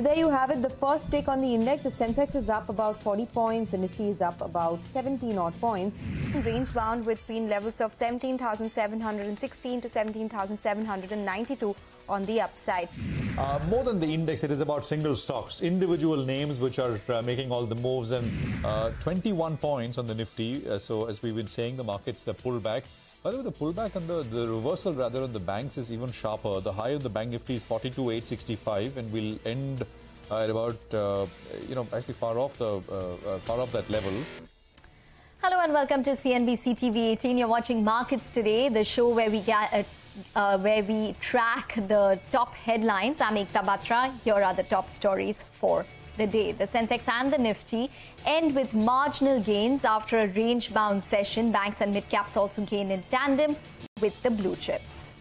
So there you have it. The first take on the index, the sensex is up about 40 points, the nifty is up about 17 odd points. Range bound between levels of 17,716 to 17,792 on the upside. More than the index, it is about single stocks, individual names which are making all the moves, and 21 points on the nifty. So as we've been saying, the markets pull back. By the way, the pullback on the reversal rather on the banks is even sharper. The high of the bank nifty is 42,865, and will end at about actually far off that level. Hello and welcome to CNBC-TV18. You're watching Markets Today, the show where we track the top headlines. I'm Ekta Batra. Here are the top stories for the day. The Sensex and the Nifty end with marginal gains after a range-bound session. Banks and mid-caps also gain in tandem with the blue chips.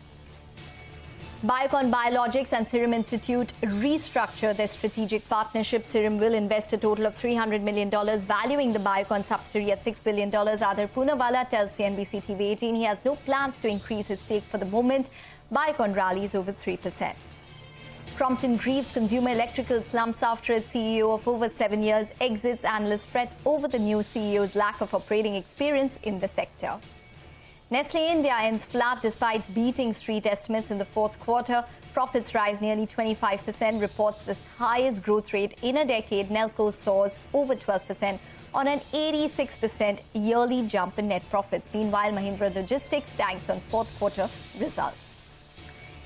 Biocon Biologics and Serum Institute restructure their strategic partnership. Serum will invest a total of $300 million, valuing the Biocon subsidiary at $6 billion. Adar Poonawalla tells CNBC-TV18 he has no plans to increase his stake for the moment. Biocon rallies over 3%. Crompton grieves consumer electrical slumps after its CEO of over 7 years exits. Analysts fret over the new CEO's lack of operating experience in the sector. Nestle India ends flat despite beating street estimates in the fourth quarter. Profits rise nearly 25%, reports the highest growth rate in a decade. Nelco soars over 12% on an 86% yearly jump in net profits. Meanwhile, Mahindra Logistics tanks on fourth quarter results.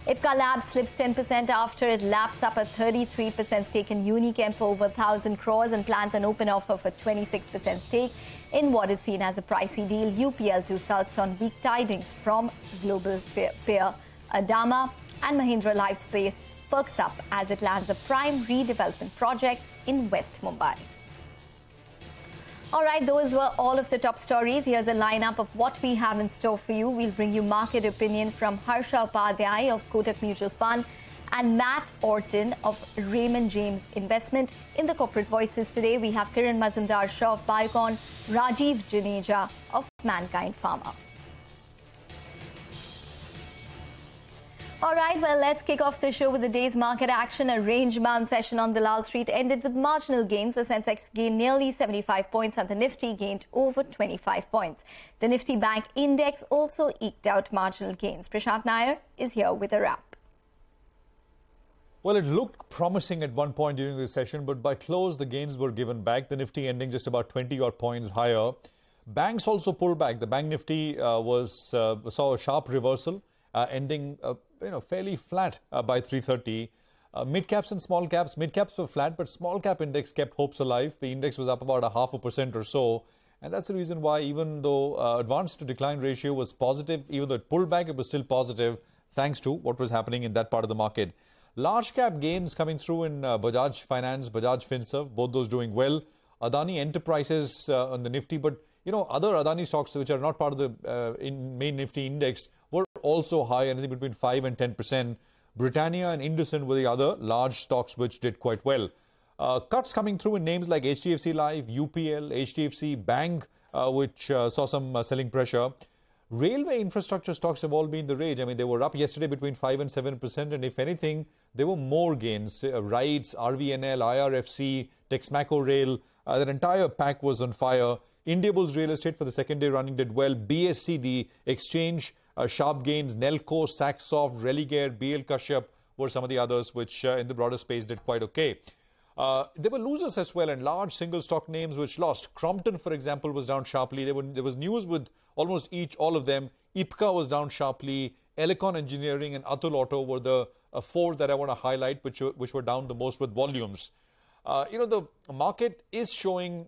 Ipca Labs slips 10% after it laps up a 33% stake in Unichem for over 1,000 crores and plans an open offer for 26% stake in what is seen as a pricey deal. UPL2 sulks on weak tidings from global peer Adama, and Mahindra Lifespace perks up as it lands a prime redevelopment project in West Mumbai. All right, those were all of the top stories. Here's a lineup of what we have in store for you. We'll bring you market opinion from Harsha Upadhyay of Kotak Mutual Fund and Matt Orton of Raymond James Investment. In the corporate voices today, we have Kiran Mazumdar-Shaw of Biocon, Rajiv Juneja of Mankind Pharma. All right, well, let's kick off the show with the day's market action. A range-bound session on Dalal Street ended with marginal gains. The Sensex gained nearly 75 points and the Nifty gained over 25 points. The Nifty Bank Index also eked out marginal gains. Prashant Nair is here with a wrap. Well, it looked promising at one point during the session, but by close, the gains were given back. The Nifty ending just about 20-odd points higher. Banks also pulled back. The Bank Nifty saw a sharp reversal, ending fairly flat by 3:30. Mid-caps and small caps. Mid-caps were flat, but small-cap index kept hopes alive. The index was up about 0.5% or so. And that's the reason why, even though advance to decline ratio was positive, even though it pulled back, it was still positive, thanks to what was happening in that part of the market. Large cap gains coming through in Bajaj Finance, Bajaj Finserv, both those doing well. Adani Enterprises on the Nifty, but other Adani stocks which are not part of the main Nifty index were also high, anything between 5 and 10%. Britannia and IndusInd were the other large stocks which did quite well. Cuts coming through in names like HDFC Life, UPL, HDFC Bank, which saw some selling pressure. Railway infrastructure stocks have all been the rage. I mean, they were up yesterday between 5 and 7%, and if anything, there were more gains. RITES, RVNL, IRFC, Texmaco Rail, that entire pack was on fire. Indiabulls Real Estate for the second day running did well. BSC, the exchange, sharp gains. Nelco, Saxoft, Religare, BL Kashyap were some of the others which in the broader space did quite okay. There were losers as well, and large single stock names which lost. Crompton, for example, was down sharply. There was news with almost all of them. Ipca was down sharply. Elecon Engineering and Atul Auto were the four that I want to highlight, which were down the most with volumes. The market is showing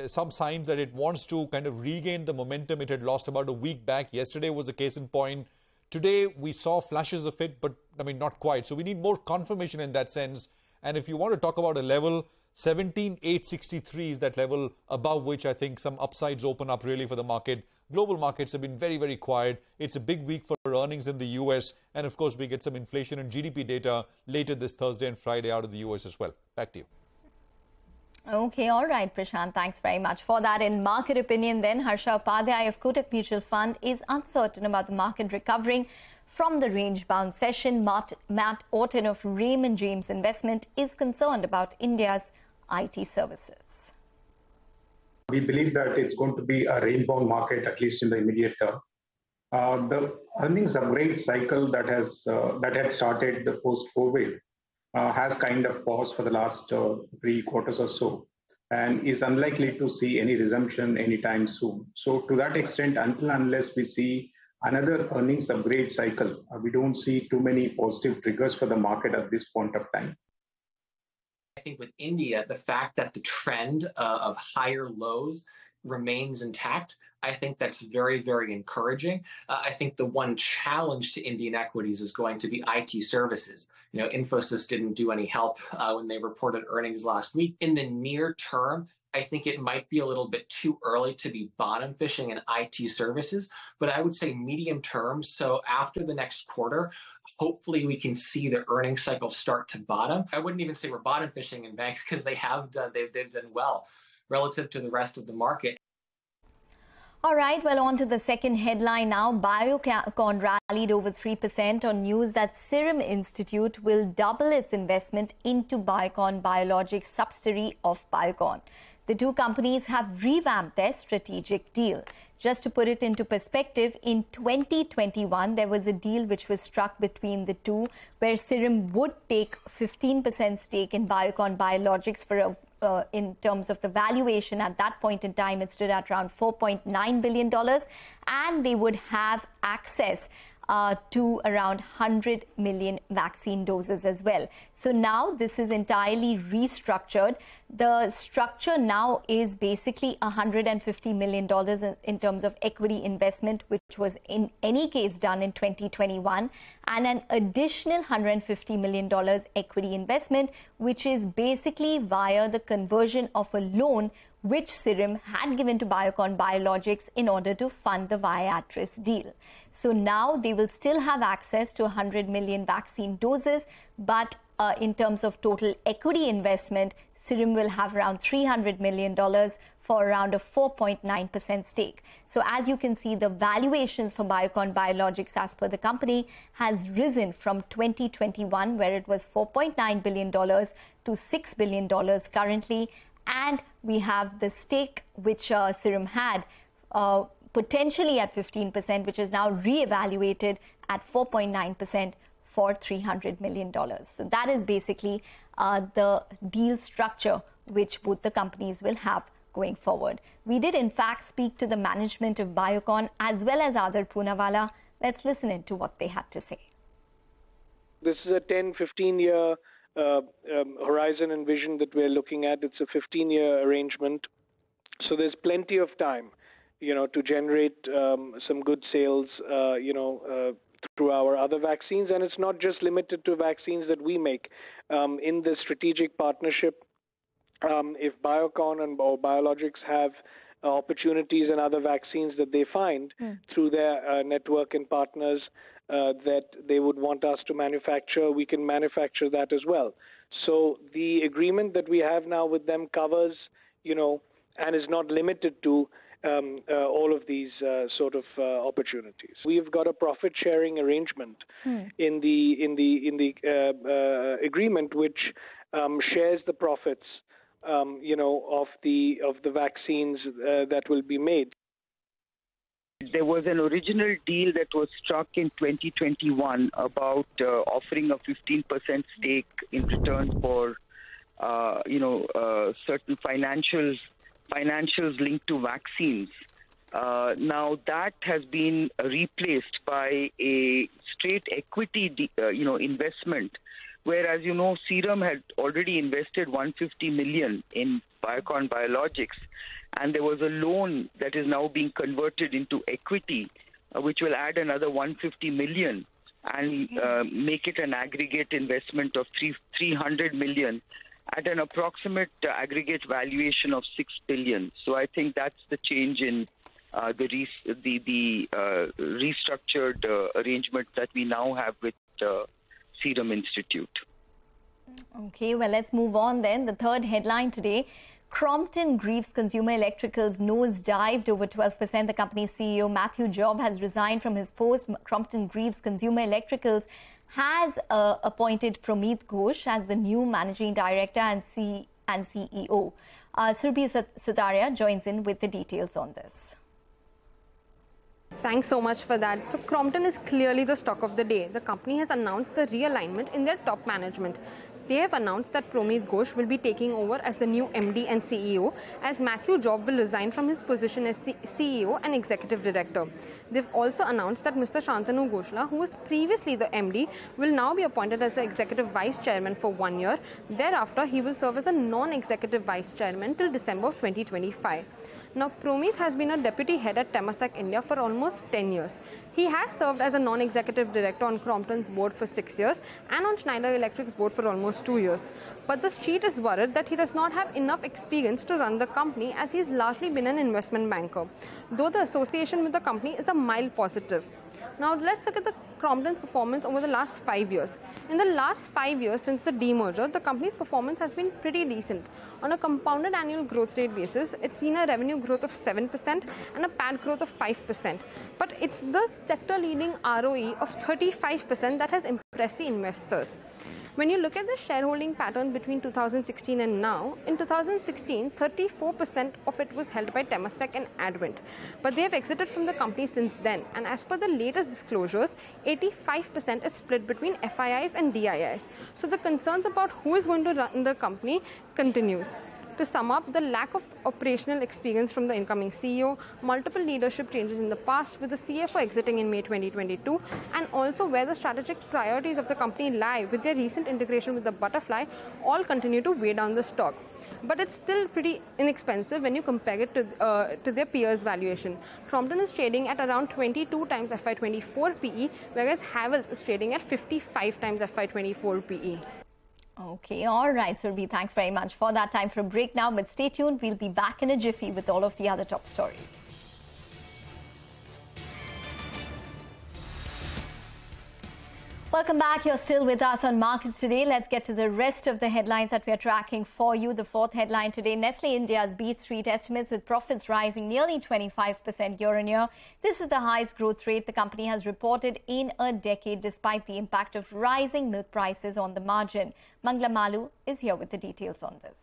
some signs that it wants to kind of regain the momentum it had lost about a week back. Yesterday was a case in point. Today we saw flashes of it, but I mean, not quite. So we need more confirmation in that sense. And if you want to talk about a level, 17,863 is that level above which I think some upsides open up really for the market. Global markets have been very, very quiet. It's a big week for earnings in the US. And of course, we get some inflation and GDP data later this Thursday and Friday out of the US as well. Back to you. Okay, all right, Prashant. Thanks very much for that. In market opinion then, Harsha Upadhyay of Kotak Mutual Fund is uncertain about the market recovering from the range-bound session. Matt Orton of Raymond James Investment is concerned about India's IT services. We believe that it's going to be a range-bound market, at least in the immediate term. The earnings upgrade cycle that had started the post-COVID has kind of paused for the last 3 quarters or so, and is unlikely to see any resumption anytime soon. So to that extent, unless we see another earnings upgrade cycle, we don't see too many positive triggers for the market at this point of time. I think with India, the fact that the trend of higher lows remains intact, I think that's very, very encouraging. I think the one challenge to Indian equities is going to be IT services. You know, Infosys didn't do any help when they reported earnings last week. In the near term, I think it might be a little bit too early to be bottom fishing in IT services, but I would say medium term. So after the next quarter, hopefully we can see the earnings cycle start to bottom. I wouldn't even say we're bottom fishing in banks because they've done well relative to the rest of the market. All right, well, on to the second headline now. Biocon rallied over 3% on news that Serum Institute will double its investment into Biocon Biologics subsidiary of Biocon. The two companies have revamped their strategic deal. Just to put it into perspective, in 2021, there was a deal which was struck between the two where Serum would take 15% stake in Biocon Biologics for a in terms of the valuation. At that point in time, it stood at around $4.9 billion, and they would have access to around 100 million vaccine doses as well. So now this is entirely restructured. The structure now is basically $150 million in terms of equity investment, which was in any case done in 2021, and an additional $150 million equity investment, which is basically via the conversion of a loan which Serum had given to Biocon Biologics in order to fund the Viatris deal. So now they will still have access to 100 million vaccine doses, but in terms of total equity investment, Serum will have around $300 million for around a 4.9% stake. So as you can see, the valuations for Biocon Biologics as per the company has risen from 2021, where it was $4.9 billion to $6 billion currently. And we have the stake which Serum had potentially at 15%, which is now re-evaluated at 4.9% for $300 million. So that is basically the deal structure which both the companies will have going forward. We did in fact speak to the management of Biocon as well as Adar Poonawalla. Let's listen in to what they had to say. This is a 10-15 year horizon and vision that we're looking at. It's a 15-year arrangement. So there's plenty of time, to generate some good sales, through our other vaccines. And it's not just limited to vaccines that we make. In the strategic partnership, if Biocon or Biologics have opportunities and other vaccines that they find through their network and partners that they would want us to manufacture, we can manufacture that as well. So the agreement that we have now with them covers, and is not limited to all of these sort of opportunities. We've got a profit-sharing arrangement in the agreement which shares the profits, of the vaccines that will be made. There was an original deal that was struck in 2021 about offering a 15% stake in return for, certain financials linked to vaccines. Now that has been replaced by a straight equity, investment, whereas, Serum had already invested $150 million in Biocon Biologics, and there was a loan that is now being converted into equity, which will add another $150 million and make it an aggregate investment of $300 million at an approximate aggregate valuation of $6 billion. So I think that's the change in the restructured arrangement that we now have with Serum Institute. Okay, well, let's move on then. The third headline today. Crompton Greaves Consumer Electricals nosedived over 12%. The company's CEO, Matthew Job, has resigned from his post. Crompton Greaves Consumer Electricals has appointed Promeet Ghosh as the new managing director and CEO. Surbhi Sutaria joins in with the details on this. Thanks so much for that. So Crompton is clearly the stock of the day. The company has announced the realignment in their top management. They have announced that Promeet Ghosh will be taking over as the new MD and CEO, as Matthew Job will resign from his position as CEO and Executive Director. They've also announced that Mr. Shantanu Ghoshla, who was previously the MD, will now be appointed as the Executive Vice Chairman for 1 year. Thereafter, he will serve as a non-executive Vice Chairman till December 2025. Now, Promeet has been a deputy head at Temasek India for almost 10 years. He has served as a non-executive director on Crompton's board for 6 years and on Schneider Electric's board for almost 2 years. But the street is worried that he does not have enough experience to run the company, as he's largely been an investment banker, though the association with the company is a mild positive. Now, let's look at the Crompton's performance over the last 5 years. In the last 5 years since the demerger, the company's performance has been pretty decent. On a compounded annual growth rate basis, it's seen a revenue growth of 7% and a PAT growth of 5%. But it's the sector-leading ROE of 35% that has impressed the investors. When you look at the shareholding pattern between 2016 and now, in 2016, 34% of it was held by Temasek and Advent. But they have exited from the company since then. And as per the latest disclosures, 85% is split between FIIs and DIIs. So the concerns about who is going to run the company continues. To sum up, the lack of operational experience from the incoming CEO, multiple leadership changes in the past with the CFO exiting in May 2022, and also where the strategic priorities of the company lie with their recent integration with the Butterfly, all continue to weigh down the stock. But it's still pretty inexpensive when you compare it to their peers' valuation. Crompton is trading at around 22 times FY24 PE, whereas Havells is trading at 55 times FY24 PE. Okay, all right, Surbhi, thanks very much for that. Time for a break now, but stay tuned. We'll be back in a jiffy with all of the other top stories. Welcome back. You're still with us on Markets Today. Let's get to the rest of the headlines that we're tracking for you. The fourth headline today, Nestle India's beat street estimates with profits rising nearly 25% year on year. This is the highest growth rate the company has reported in a decade, despite the impact of rising milk prices on the margin. Mangla Malu is here with the details on this.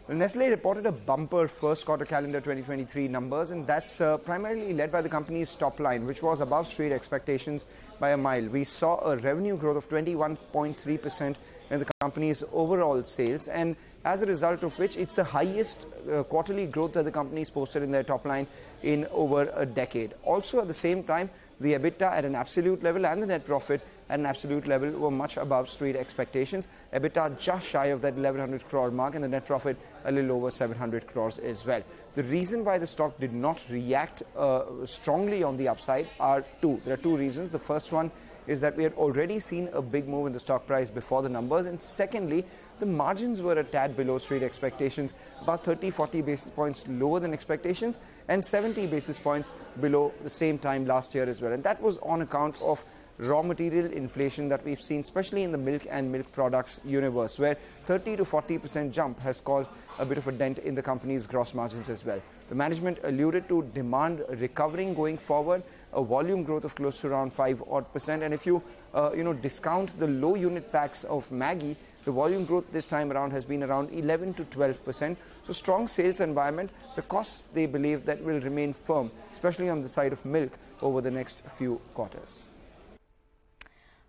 Well, Nestle reported a bumper first quarter calendar 2023 numbers, and that's primarily led by the company's top line, which was above street expectations by a mile. We saw a revenue growth of 21.3% in the company's overall sales, and as a result of which it's the highest quarterly growth that the company's posted in their top line in over a decade. Also at the same time, the EBITDA at an absolute level and the net profit at an absolute level were much above street expectations. EBITDA just shy of that 1100 crore mark, and the net profit a little over 700 crores as well. The reason why the stock did not react strongly on the upside are two. There are two reasons. The first one is that we had already seen a big move in the stock price before the numbers, and secondly, the margins were a tad below street expectations, about 30-40 basis points lower than expectations and 70 basis points below the same time last year as well. And that was on account of raw material inflation that we've seen, especially in the milk and milk products universe, where 30 to 40% jump has caused a bit of a dent in the company's gross margins as well. The management alluded to demand recovering going forward, a volume growth of close to around 5% and if you discount the low unit packs of Maggi, the volume growth this time around has been around 11 to 12%. So strong sales environment. The costs, they believe, that will remain firm, especially on the side of milk over the next few quarters.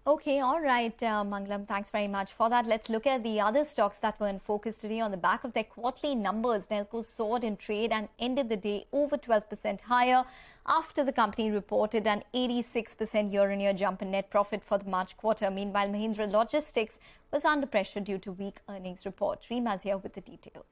Okay, all right, Manglam, thanks very much for that. Let's look at the other stocks that were in focus today. On the back of their quarterly numbers, Nelco soared in trade and ended the day over 12% higher after the company reported an 86% year-on-year jump in net profit for the March quarter. Meanwhile, Mahindra Logistics was under pressure due to weak earnings report. Reema's here with the details.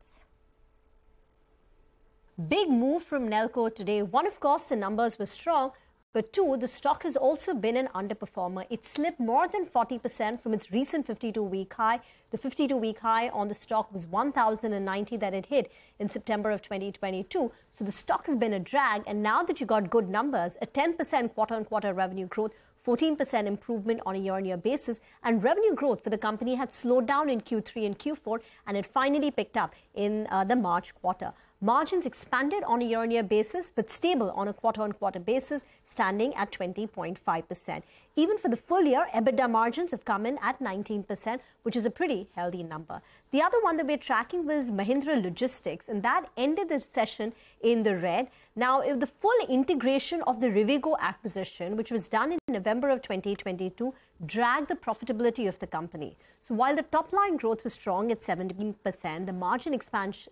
Big move from Nelco today. One, of course, the numbers were strong, But two, the stock has also been an underperformer. It slipped more than 40% from its recent 52-week high. The 52-week high on the stock was 1,090 that it hit in September of 2022. So the stock has been a drag. And now that you got good numbers, a 10% quarter-on-quarter revenue growth, 14% improvement on a year-on-year basis, and revenue growth for the company had slowed down in Q3 and Q4, and it finally picked up in the March quarter. Margins expanded on a year-on-year basis, but stable on a quarter-on-quarter basis, standing at 20.5%. Even for the full year, EBITDA margins have come in at 19%, which is a pretty healthy number. The other one that we're tracking was Mahindra Logistics, and that ended the session in the red. Now, if the full integration of the Rivigo acquisition, which was done in November of 2022, dragged the profitability of the company. So while the top line growth was strong at 17%, the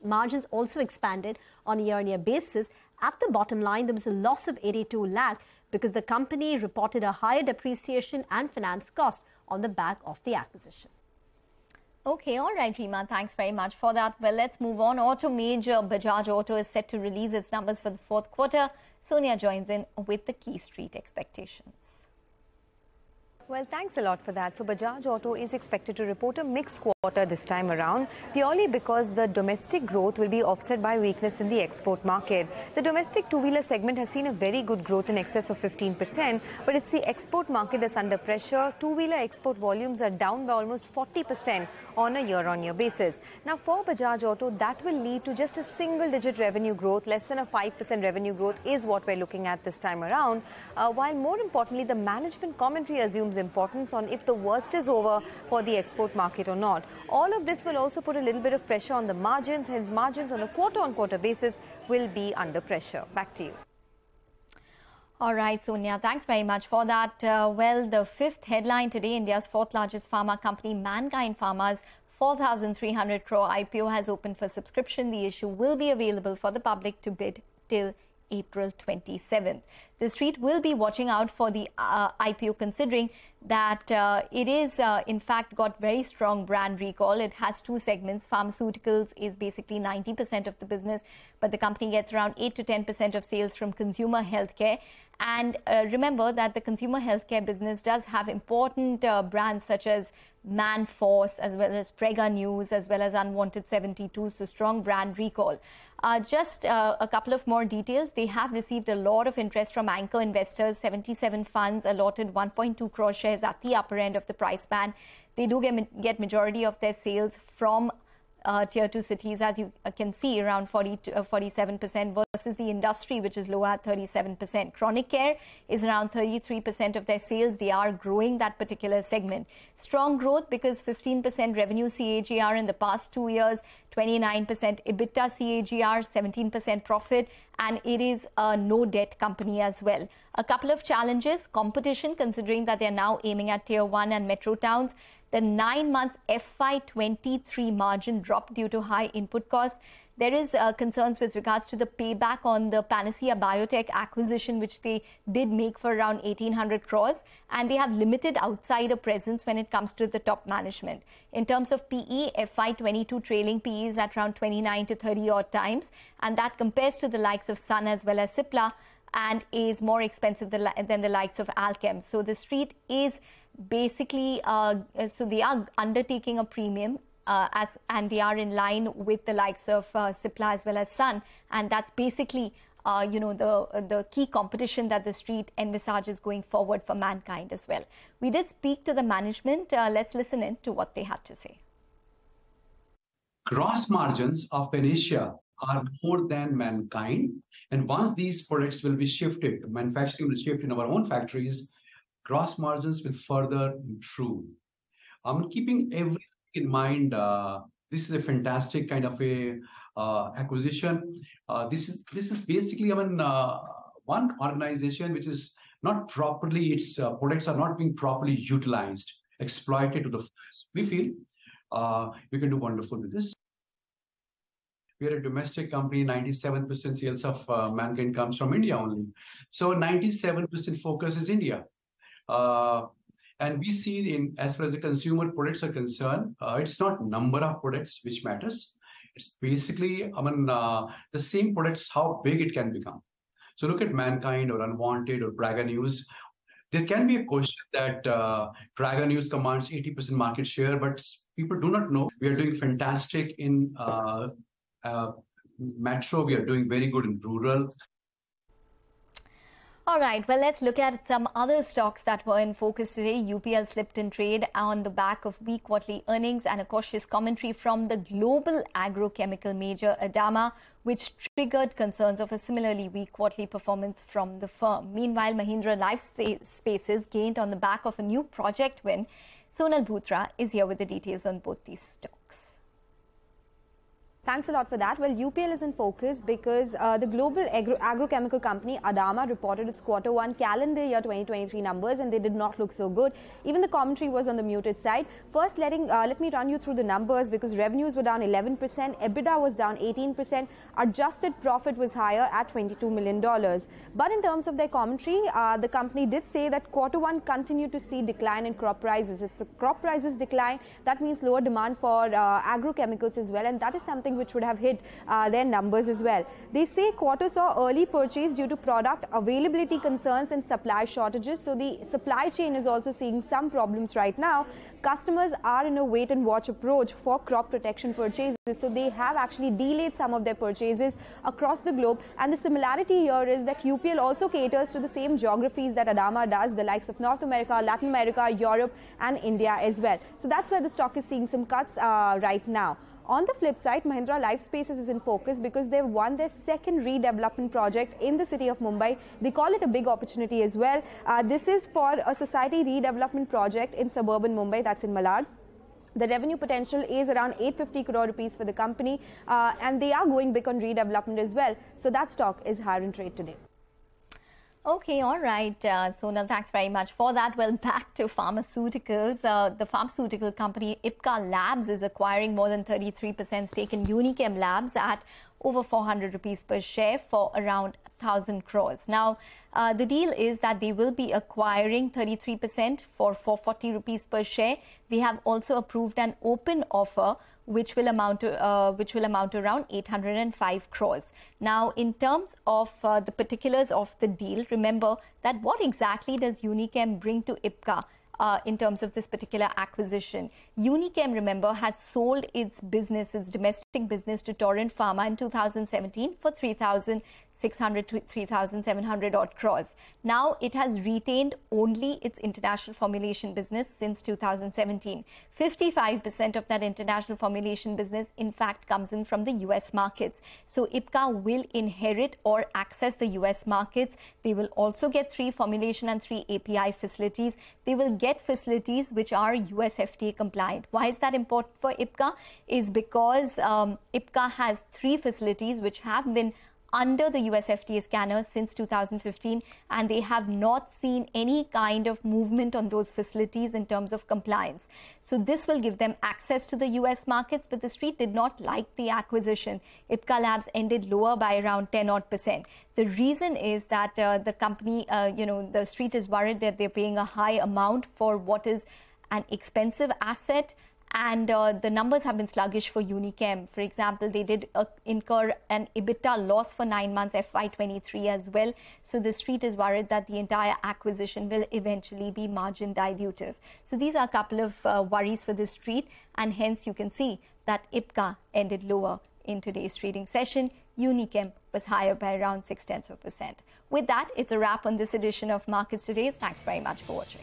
margins also expanded on a year-on-year basis. At the bottom line, there was a loss of 82 lakh because the company reported a higher depreciation and finance cost on the back of the acquisition. Okay, all right, Reema, thanks very much for that. Well, let's move on. Auto major Bajaj Auto is set to release its numbers for the fourth quarter. Sonia joins in with the key street expectations. Well, thanks a lot for that. So Bajaj Auto is expected to report a mixed quarter this time around, purely because the domestic growth will be offset by weakness in the export market. The domestic two-wheeler segment has seen a very good growth in excess of 15%, but it's the export market that's under pressure. Two-wheeler export volumes are down by almost 40% on a year-on-year basis. Now, for Bajaj Auto, that will lead to just a single-digit revenue growth. Less than a 5% revenue growth is what we're looking at this time around, while more importantly, the management commentary assumes importance on if the worst is over for the export market or not. All of this will also put a little bit of pressure on the margins, hence margins on a quarter-on-quarter basis will be under pressure. Back to you. All right, Sonia, thanks very much for that. Well, the fifth headline today, India's fourth largest pharma company, Mankind Pharma's 4,300 crore IPO has opened for subscription. The issue will be available for the public to bid till April 27th. The street will be watching out for the IPO, considering that it is in fact got very strong brand recall. It has two segments. Pharmaceuticals is basically 90% of the business, but the company gets around 8 to 10% of sales from consumer healthcare. And remember that the consumer healthcare business does have important brands such as Manforce, as well as Prega News, as well as Unwanted 72, so strong brand recall. Just a couple of more details. They have received a lot of interest from anchor investors. 77 funds allotted 1.2 crore shares at the upper end of the price band. They do get majority of their sales from tier 2 cities, as you can see, around 47% versus the industry, which is lower at 37%. Chronic care is around 33% of their sales. They are growing that particular segment. Strong growth because 15% revenue CAGR in the past 2 years, 29% EBITDA CAGR, 17% profit, and it is a no debt company as well. A couple of challenges: competition, considering that they're now aiming at tier 1 and metro towns. The 9 months FY23 margin dropped due to high input costs. There is concerns with regards to the payback on the Panacea Biotech acquisition, which they did make for around 1,800 crores. And they have limited outsider presence when it comes to the top management. In terms of PE, FY22 trailing PE is at around 29 to 30 odd times. And that compares to the likes of Sun as well as Cipla, and is more expensive than the likes of Alchem. So the street is basically, so they are undertaking a premium and they are in line with the likes of Cipla as well as Sun. And that's basically, the key competition that the street envisages going forward for Mankind as well. We did speak to the management. Let's listen in to what they had to say. Gross margins of Panacea are more than Mankind. And once these products will be shifted, manufacturing will shift in our own factories, gross margins will further improve. Keeping everything in mind, this is a fantastic kind of a acquisition. This is basically one organization which is not properly, its products are not being properly utilized, exploited to the fullest. We feel we can do wonderful with this. We are a domestic company. 97% sales of Mankind comes from India only. So 97% focus is India. And we see, as far as the consumer products are concerned, it's not number of products which matters. It's basically, the same products, how big it can become. So look at Mankind or Unwanted or Braga News. There can be a question that Braga News commands 80% market share, but people do not know. We are doing fantastic in metro. We are doing very good in rural. All right, well, let's look at some other stocks that were in focus today. UPL slipped in trade on the back of weak quarterly earnings and a cautious commentary from the global agrochemical major Adama, which triggered concerns of a similarly weak quarterly performance from the firm. Meanwhile, Mahindra Life Spaces gained on the back of a new project win. Sonal Bhutra is here with the details on both these stocks. Thanks a lot for that. Well, UPL is in focus because the global agrochemical company Adama reported its Q1 calendar year 2023 numbers, and they did not look so good. Even the commentary was on the muted side. First, let me run you through the numbers because revenues were down 11%, EBITDA was down 18%, adjusted profit was higher at $22 million. But in terms of their commentary, the company did say that Q1 continued to see decline in crop prices. If crop prices decline, that means lower demand for agrochemicals as well, and that is something which would have hit their numbers as well. They say quarter saw early purchase due to product availability concerns and supply shortages. So the supply chain is also seeing some problems right now. Customers are in a wait and watch approach for crop protection purchases. So they have actually delayed some of their purchases across the globe. And the similarity here is that UPL also caters to the same geographies that Adama does, the likes of North America, Latin America, Europe and India as well. So that's where the stock is seeing some cuts right now. On the flip side, Mahindra Life Spaces is in focus because they've won their second redevelopment project in the city of Mumbai. They call it a big opportunity as well. This is for a society redevelopment project in suburban Mumbai, that's in Malad. The revenue potential is around 850 crore rupees for the company, and they are going big on redevelopment as well. So that stock is higher in trade today. Okay, all right, Sonal, thanks very much for that. Well, back to pharmaceuticals. The pharmaceutical company Ipca Labs is acquiring more than 33% stake in Unichem Labs at over 400 rupees per share for around 1,000 crores. Now, the deal is that they will be acquiring 33% for 440 rupees per share. They have also approved an open offer which will amount to around 805 crores. Now, in terms of the particulars of the deal, remember that what exactly does Unichem bring to Ipca in terms of this particular acquisition? Unichem, remember, had sold its business, its domestic business to Torrent Pharma in 2017 for 3,600 to 3,700 odd crores. Now it has retained only its international formulation business since 2017. 55% of that international formulation business, in fact, comes in from the US markets. So Ipca will inherit or access the US markets. They will also get 3 formulation and 3 API facilities. They will get facilities which are US FDA compliant. Why is that important for Ipca? Is because Ipca has 3 facilities which have been under the US FDA scanner since 2015, and they have not seen any kind of movement on those facilities in terms of compliance. So this will give them access to the US markets, but the street did not like the acquisition. Ipca Labs ended lower by around 10% odd. The reason is that the company, the street is worried that they're paying a high amount for what is an expensive asset. And the numbers have been sluggish for Unichem. For example, they did incur an EBITDA loss for 9 months FY23 as well. So the street is worried that the entire acquisition will eventually be margin dilutive. So these are a couple of worries for the street, and hence you can see that Ipca ended lower in today's trading session. Unichem was higher by around 0.6%. With that, it's a wrap on this edition of Markets Today. Thanks very much for watching.